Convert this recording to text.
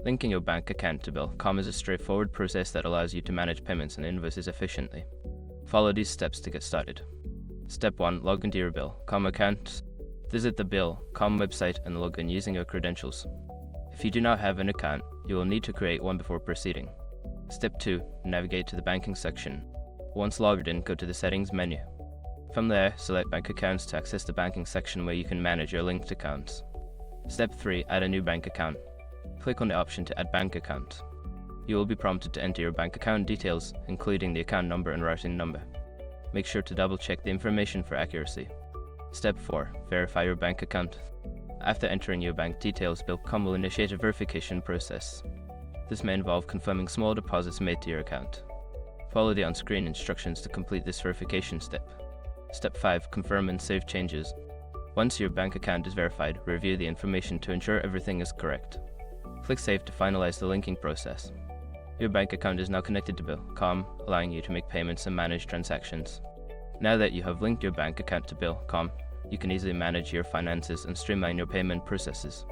Linking your bank account to Bill.com is a straightforward process that allows you to manage payments and invoices efficiently. Follow these steps to get started. Step 1. Log into your Bill.com account. Visit the Bill.com website and log in using your credentials. If you do not have an account, you will need to create one before proceeding. Step 2. Navigate to the banking section. Once logged in, go to the settings menu. From there, select bank accounts to access the banking section where you can manage your linked accounts. Step 3. Add a new bank account. Click on the option to add bank account. You will be prompted to enter your bank account details, including the account number and routing number. Make sure to double check the information for accuracy. Step 4. Verify your bank account. After entering your bank details, Bill.com will initiate a verification process. This may involve confirming small deposits made to your account. Follow the on-screen instructions to complete this verification step. Step 5. Confirm and save changes. Once your bank account is verified, review the information to ensure everything is correct. Click Save to finalize the linking process. Your bank account is now connected to Bill.com, allowing you to make payments and manage transactions. Now that you have linked your bank account to Bill.com, you can easily manage your finances and streamline your payment processes.